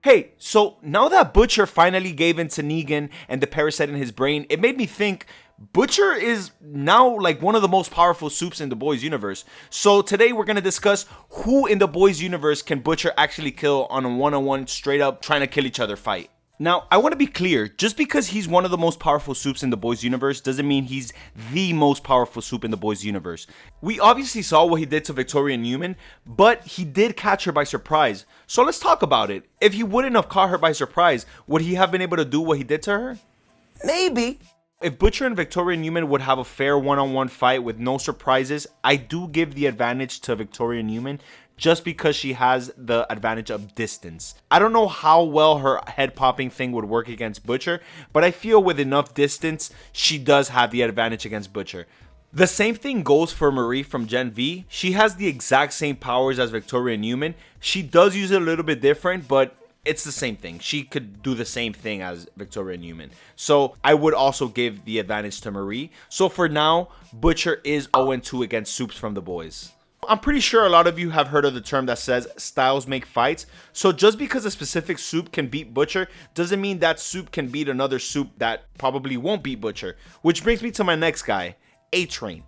Hey, so now that Butcher finally gave in to Negan and the parasite in his brain, it made me think Butcher is now like one of the most powerful soups in the Boys universe. So today we're going to discuss who in the Boys universe can Butcher actually kill on a one-on-one straight up trying to kill each other fight. Now, I want to be clear, just because he's one of the most powerful soups in the Boys universe doesn't mean he's the most powerful soup in the Boys universe. We obviously saw what he did to Victoria Newman, but he did catch her by surprise. So let's talk about it. If he wouldn't have caught her by surprise, would he have been able to do what he did to her? Maybe. If Butcher and Victoria Newman would have a fair one-on-one fight with no surprises, I do give the advantage to Victoria Newman just because she has the advantage of distance. I don't know how well her head popping thing would work against Butcher, but I feel with enough distance, she does have the advantage against Butcher. The same thing goes for Maeve from Gen V. She has the exact same powers as Victoria Newman. She does use it a little bit different, but it's the same thing. She could do the same thing as Victoria Newman. So I would also give the advantage to Maeve. So for now, Butcher is 0-2 against soups from the Boys. I'm pretty sure a lot of you have heard of the term that says styles make fights. So just because a specific soup can beat Butcher doesn't mean that soup can beat another soup that probably won't beat Butcher. Which brings me to my next guy, A-Train.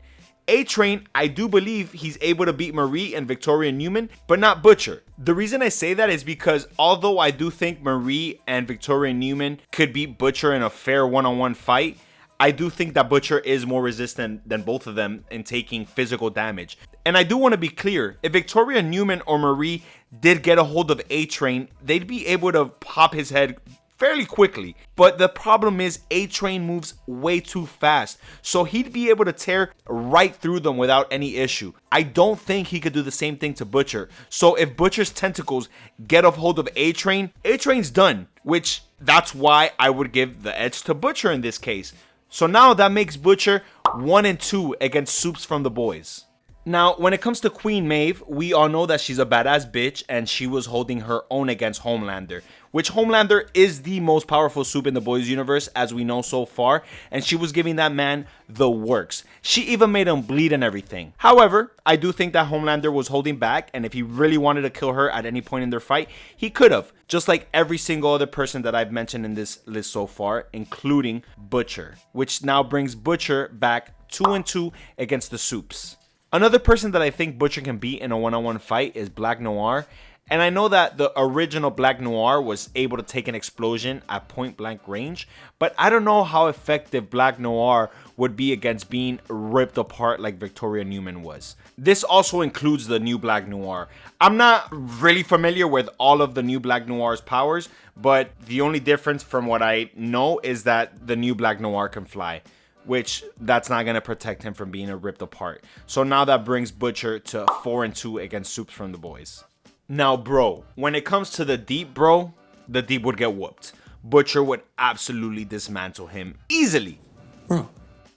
A-Train, I do believe he's able to beat Maeve and Victoria Newman, but not Butcher. The reason I say that is because although I do think Maeve and Victoria Newman could beat Butcher in a fair one-on-one fight, I do think that Butcher is more resistant than both of them in taking physical damage. And I do want to be clear, if Victoria Newman or Maeve did get a hold of A-Train, they'd be able to pop his head fairly quickly. But the problem is A-Train moves way too fast, so he'd be able to tear right through them without any issue. I don't think he could do the same thing to Butcher. So if Butcher's tentacles get a hold of A-Train, A-Train's done, which that's why I would give the edge to Butcher in this case. So now that makes Butcher 1-2 against soups from the Boys. Now, when it comes to Queen Maeve, we all know that she's a badass bitch and she was holding her own against Homelander, which Homelander is the most powerful soup in the Boys universe as we know so far, and she was giving that man the works. She even made him bleed and everything. However, I do think that Homelander was holding back, and if he really wanted to kill her at any point in their fight, he could have, just like every single other person that I've mentioned in this list so far, including Butcher, which now brings Butcher back 2-2 against the soups. Another person that I think Butcher can beat in a one-on-one fight is Black Noir. And I know that the original Black Noir was able to take an explosion at point blank range, but I don't know how effective Black Noir would be against being ripped apart like Victoria Newman was. This also includes the new Black Noir. I'm not really familiar with all of the new Black Noir's powers, but the only difference from what I know is that the new Black Noir can fly, which that's not going to protect him from being ripped apart. So now that brings Butcher to 4-2 against soups from the Boys. Now, bro, when it comes to the Deep, bro, the Deep would get whooped. Butcher would absolutely dismantle him easily. Bro.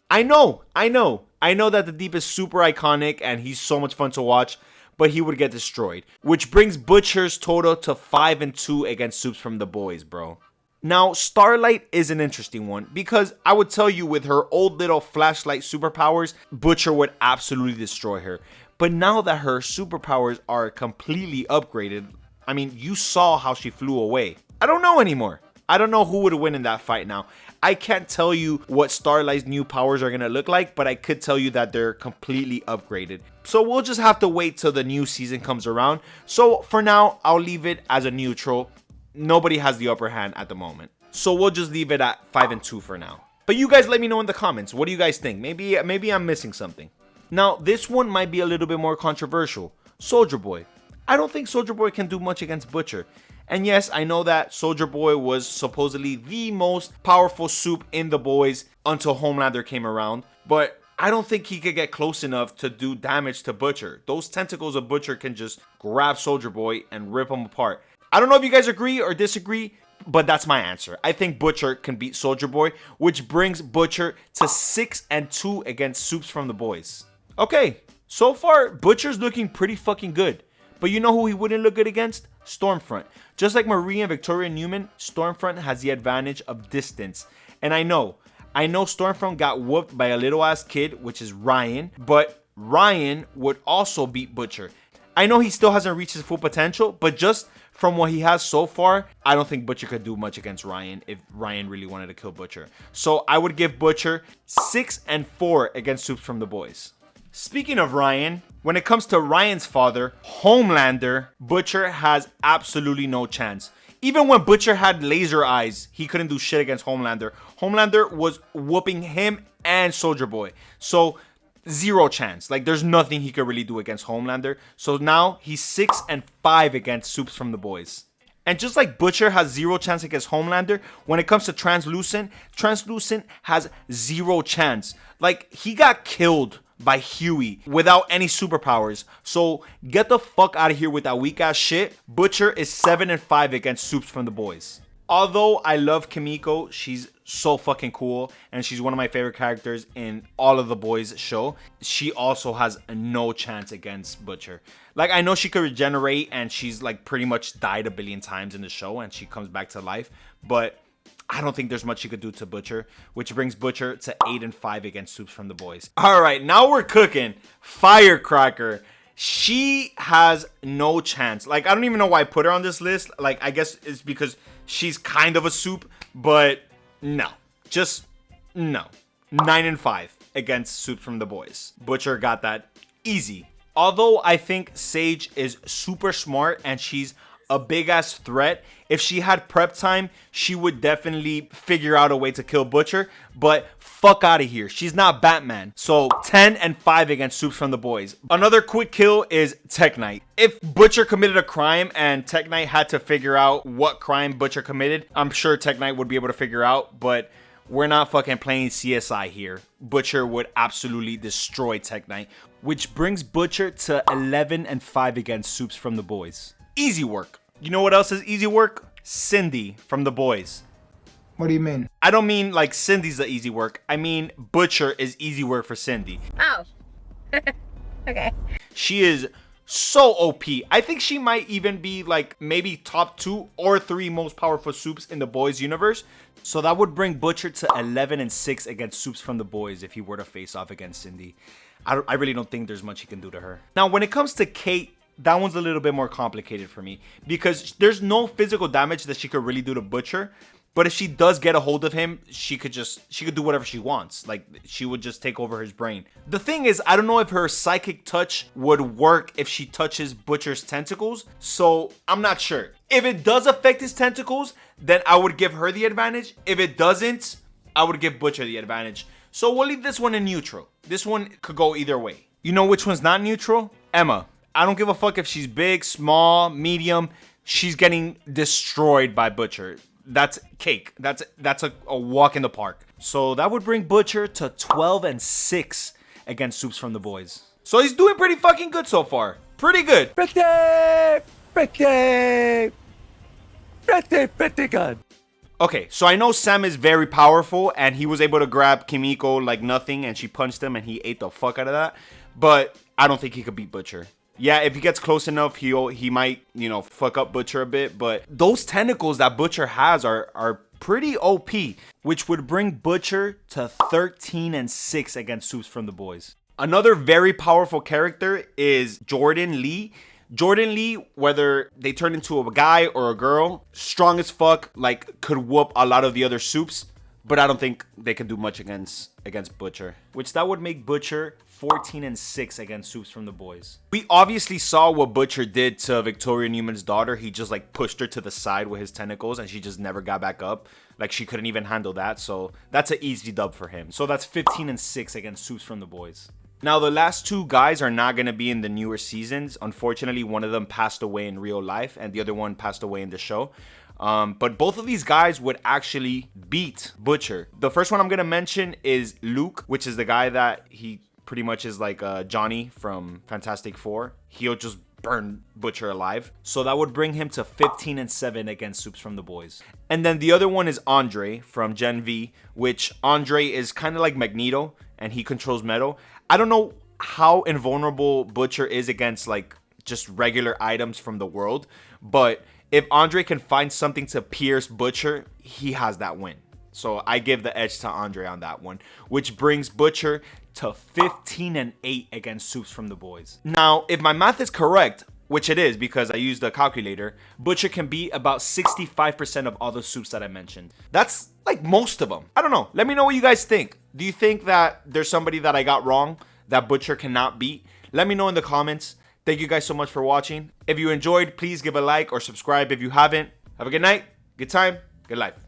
I know that the Deep is super iconic and he's so much fun to watch, but he would get destroyed, which brings Butcher's total to 5-2 against soups from the Boys, bro. Now, Starlight is an interesting one because I would tell you with her old little flashlight superpowers, Butcher would absolutely destroy her. But now that her superpowers are completely upgraded, I mean, you saw how she flew away. I don't know anymore. I don't know who would win in that fight now. I can't tell you what Starlight's new powers are going to look like, but I could tell you that they're completely upgraded. So we'll just have to wait till the new season comes around. So for now, I'll leave it as a neutral. Nobody has the upper hand at the moment. So we'll just leave it at 5-2 for now. But you guys let me know in the comments. What do you guys think? Maybe I'm missing something. Now, this one might be a little bit more controversial. Soldier Boy. I don't think Soldier Boy can do much against Butcher. And yes, I know that Soldier Boy was supposedly the most powerful soup in the Boys until Homelander came around. But I don't think he could get close enough to do damage to Butcher. Those tentacles of Butcher can just grab Soldier Boy and rip him apart. I don't know if you guys agree or disagree, but that's my answer. I think Butcher can beat Soldier Boy, which brings Butcher to 6-2 against soups from the Boys. Okay, so far, Butcher's looking pretty fucking good. But you know who he wouldn't look good against? Stormfront. Just like Maeve and Victoria Newman, Stormfront has the advantage of distance. And I know Stormfront got whooped by a little ass kid, which is Ryan, but Ryan would also beat Butcher. I know he still hasn't reached his full potential, but just from what he has so far, I don't think Butcher could do much against Ryan if Ryan really wanted to kill Butcher. So I would give Butcher 6 and 4 against Soups from the Boys. Speaking of Ryan, when it comes to Ryan's father, Homelander, Butcher has absolutely no chance. Even when Butcher had laser eyes, he couldn't do shit against Homelander. Homelander was whooping him and Soldier Boy. So, zero chance. Like, there's nothing he could really do against Homelander. So now he's 6 and 5 against Soups from the Boys. And just like Butcher has zero chance against Homelander, when it comes to Translucent, Translucent has zero chance. Like, he got killed by Huey without any superpowers. So get the fuck out of here with that weak ass shit. Butcher is 7 and 5 against Soups from the Boys. Although I love Kimiko, she's so fucking cool and she's one of my favorite characters in all of the Boys show. She also has no chance against Butcher. Like, I know she could regenerate and she's like pretty much died a billion times in the show and she comes back to life, but I don't think there's much she could do to Butcher, which brings Butcher to 8 and 5 against Soups from the Boys. All right, now we're cooking. Firecracker. She has no chance. Like, I don't even know why I put her on this list. Like, I guess it's because she's kind of a soup, but no. Just no. 9 and 5 against Soups from the Boys. Butcher got that easy. Although I think Sage is super smart and she's a big ass threat, if she had prep time, she would definitely figure out a way to kill Butcher, but fuck out of here. She's not Batman. So 10 and 5 against Soups from the Boys. Another quick kill is Tech Knight. If Butcher committed a crime and Tech Knight had to figure out what crime Butcher committed, I'm sure Tech Knight would be able to figure out, but we're not fucking playing CSI here. Butcher would absolutely destroy Tech Knight, which brings Butcher to 11 and 5 against Soups from the Boys. Easy work. You know what else is easy work? Cindy from the Boys. What do you mean? I don't mean like Cindy's the easy work. I mean Butcher is easy work for Cindy. Oh. Okay. She is so OP. I think she might even be like maybe top 2 or 3 most powerful Soups in the Boys universe. So that would bring Butcher to 11 and 6 against Soups from the Boys if he were to face off against Cindy. I really don't think there's much he can do to her. Now, when it comes to Kate, that one's a little bit more complicated for me because there's no physical damage that she could really do to Butcher. But if she does get a hold of him, she could do whatever she wants. Like, she would just take over his brain. The thing is, I don't know if her psychic touch would work if she touches Butcher's tentacles. So I'm not sure. If it does affect his tentacles, then I would give her the advantage. If it doesn't, I would give Butcher the advantage. So we'll leave this one in neutral. This one could go either way. You know which one's not neutral? Emma. I don't give a fuck if she's big, small, medium. She's getting destroyed by Butcher. That's cake. That's a walk in the park. So that would bring Butcher to 12 and 6 against Soups from the Boys. So he's doing pretty fucking good so far. Pretty good. Pretty good. Okay, so I know Sam is very powerful and he was able to grab Kimiko like nothing and she punched him and he ate the fuck out of that. But I don't think he could beat Butcher. Yeah, if he gets close enough, he might, fuck up Butcher a bit. But those tentacles that Butcher has are pretty OP, which would bring Butcher to 13 and 6 against Soups from the Boys. Another very powerful character is Jordan Lee. Jordan Lee, whether they turn into a guy or a girl, strong as fuck, like could whoop a lot of the other Soups. But I don't think they can do much against Butcher, which that would make Butcher 14 and 6 against Soups from the Boys. We obviously saw what Butcher did to Victoria Newman's daughter. He just like pushed her to the side with his tentacles and she just never got back up. Like she couldn't even handle that. So that's an easy dub for him. So that's 15 and 6 against Soups from the Boys. Now, the last 2 guys are not going to be in the newer seasons. Unfortunately, one of them passed away in real life and the other one passed away in the show. But both of these guys would actually beat Butcher. The first one I'm going to mention is Luke, which is the guy that he pretty much is like Johnny from Fantastic Four. He'll just burn Butcher alive. So that would bring him to 15 and 7 against Soups from the Boys. And then the other one is Andre from Gen V, which Andre is kind of like Magneto and he controls metal. I don't know how invulnerable Butcher is against like just regular items from the world, but if Andre can find something to pierce Butcher, he has that win. So I give the edge to Andre on that one, which brings Butcher to 15-8 against Soups from the Boys. Now, if my math is correct, which it is because I used the calculator, Butcher can beat about 65% of all the Soups that I mentioned. That's like most of them. I don't know. Let me know what you guys think. Do you think that there's somebody that I got wrong that Butcher cannot beat? Let me know in the comments. Thank you guys so much for watching. If you enjoyed, please give a like or subscribe if you haven't. Have a good night, good time, good life.